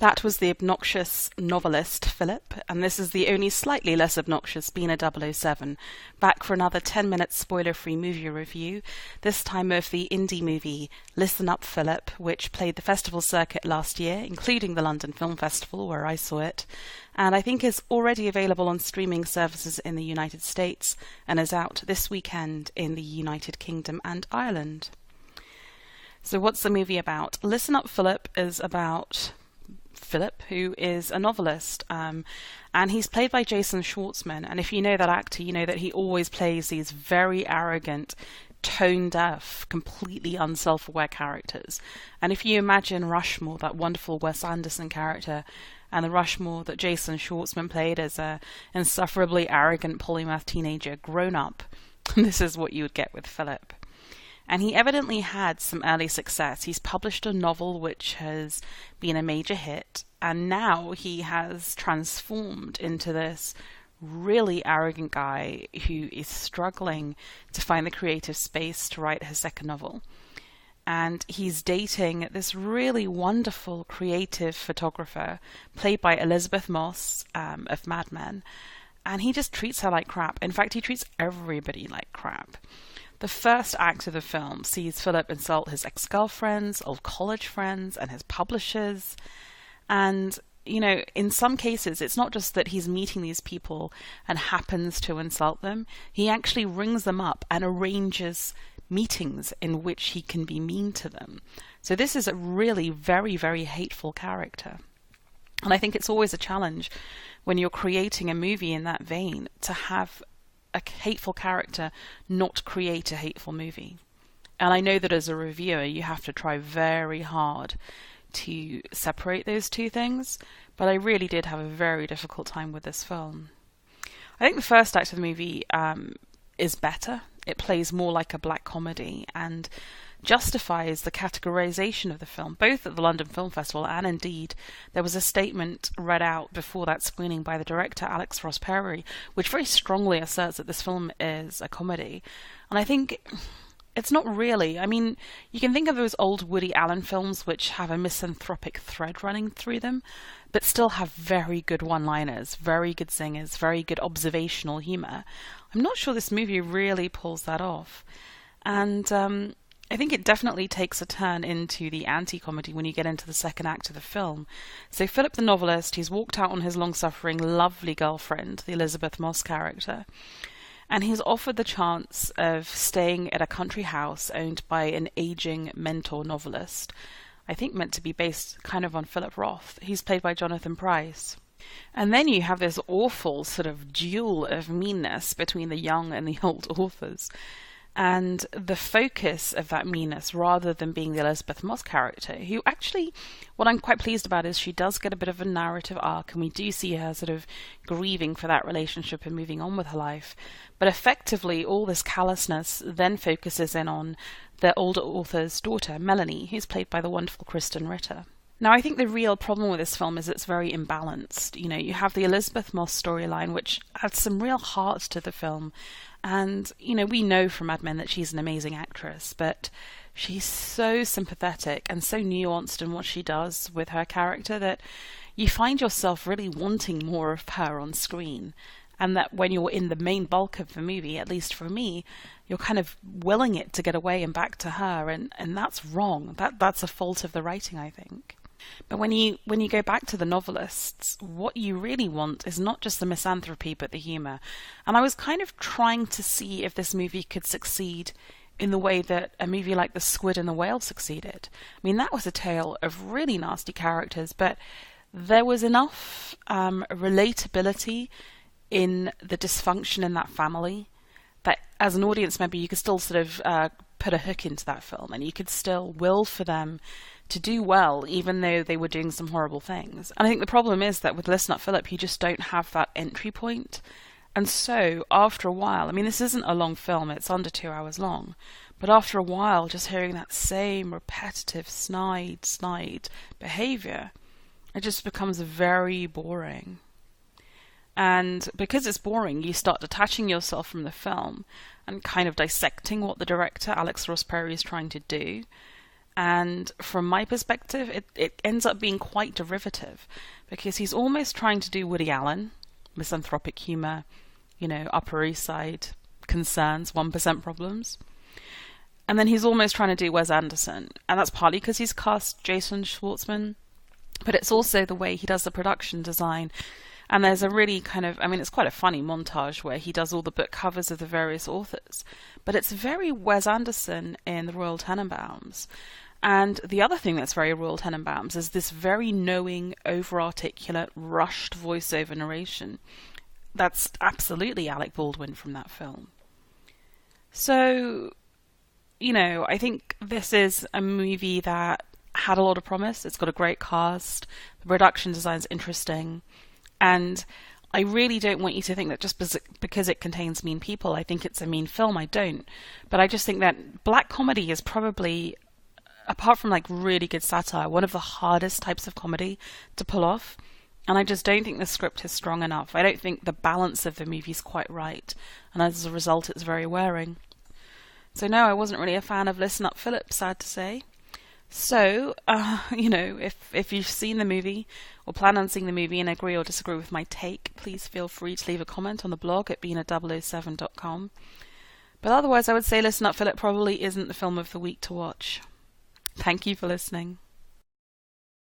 That was the obnoxious novelist Philip, and this is the only slightly less obnoxious B007, back for another 10-minute spoiler-free movie review, this time of the indie movie Listen Up Philip, which played the festival circuit last year, including the London Film Festival, where I saw it, and I think is already available on streaming services in the United States, and is out this weekend in the United Kingdom and Ireland. So what's the movie about? Listen Up Philip is about Philip, who is a novelist, and he's played by Jason Schwartzman. And if you know that actor, you know that he always plays these very arrogant, tone-deaf, completely unself-aware characters. And if you imagine Rushmore, that wonderful Wes Anderson character, and the Rushmore that Jason Schwartzman played as a insufferably arrogant polymath teenager grown up, this is what you would get with Philip. And he evidently had some early success. He's published a novel which has been a major hit, and now he has transformed into this really arrogant guy who is struggling to find the creative space to write his second novel. And he's dating this really wonderful creative photographer played by Elizabeth Moss of Mad Men, and he just treats her like crap. In fact, he treats everybody like crap. The first act of the film sees Philip insult his ex-girlfriends, old college friends, and his publishers. And, you know, in some cases, it's not just that he's meeting these people and happens to insult them. He actually rings them up and arranges meetings in which he can be mean to them. So this is a really very, very hateful character. And I think it's always a challenge when you're creating a movie in that vein to have a hateful character not create a hateful movie. And I know that as a reviewer you have to try very hard to separate those two things, but I really did have a very difficult time with this film. I think the first act of the movie is better. It plays more like a black comedy and justifies the categorization of the film, both at the London Film Festival, and indeed there was a statement read out before that screening by the director Alex Ross Perry, which very strongly asserts that this film is a comedy. And I think it's not really. I mean, you can think of those old Woody Allen films which have a misanthropic thread running through them, but still have very good one-liners, very good singers, very good observational humour. I'm not sure this movie really pulls that off. And I think it definitely takes a turn into the anti-comedy when you get into the second act of the film. So Philip the novelist, he's walked out on his long-suffering, lovely girlfriend, the Elizabeth Moss character, and he's offered the chance of staying at a country house owned by an aging mentor novelist, I think meant to be based kind of on Philip-Roth. He's played by Jonathan Pryce. And then you have this awful sort of duel of meanness between the young and the old authors. And the focus of that meanness, rather than being the Elizabeth Moss character, who actually, what I'm quite pleased about is she does get a bit of a narrative arc, and we do see her sort of grieving for that relationship and moving on with her life. But effectively, all this callousness then focuses in on the older author's daughter, Melanie, who's played by the wonderful Kristen Ritter. Now, I think the real problem with this film is it's very imbalanced. You know, you have the Elizabeth Moss storyline, which adds some real heart to the film. And, you know, we know from Mad Men that she's an amazing actress, but she's so sympathetic and so nuanced in what she does with her character that you find yourself really wanting more of her on screen. And that when you're in the main bulk of the movie, at least for me, you're kind of willing it to get away and back to her, and that's wrong. That's a fault of the writing, I think. But when you go back to the novelists, what you really want is not just the misanthropy but the humour. And I was kind of trying to see if this movie could succeed in the way that a movie like The Squid and the Whale succeeded. I mean, that was a tale of really nasty characters, but there was enough relatability in the dysfunction in that family that as an audience member you could still sort of put a hook into that film, and you could still will for them to do well even though they were doing some horrible things. And I think the problem is that with Listen Up Philip you just don't have that entry point. And so after a while, I mean, this isn't a long film, it's under 2 hours long, but after a while just hearing that same repetitive snide behaviour, it just becomes very boring. And because it's boring, you start detaching yourself from the film and kind of dissecting what the director, Alex Ross Perry, is trying to do. And from my perspective, it ends up being quite derivative, because he's almost trying to do Woody Allen, misanthropic humour, Upper East Side concerns, 1% problems. And then he's almost trying to do Wes Anderson. And that's partly because he's cast Jason Schwartzman, but it's also the way he does the production design. And there's a really it's quite a funny montage where he does all the book covers of the various authors. But it's very Wes Anderson in The Royal Tenenbaums. And the other thing that's very Royal Tenenbaums is this very knowing, over-articulate, rushed voiceover narration. That's absolutely Alec Baldwin from that film. So, I think this is a movie that had a lot of promise. It's got a great cast. The production design is interesting. And I really don't want you to think that just because it contains mean people, I think it's a mean film. I don't. But I just think that black comedy is probably, apart from really good satire, one of the hardest types of comedy to pull off. And I just don't think the script is strong enough. I don't think the balance of the movie is quite right. And as a result, it's very wearing. So no, I wasn't really a fan of Listen Up, Philip, sad to say. So, if you've seen the movie or plan on seeing the movie and agree or disagree with my take, please feel free to leave a comment on the blog at b007.com. But otherwise, I would say Listen Up, Philip probably isn't the film of the week to watch. Thank you for listening.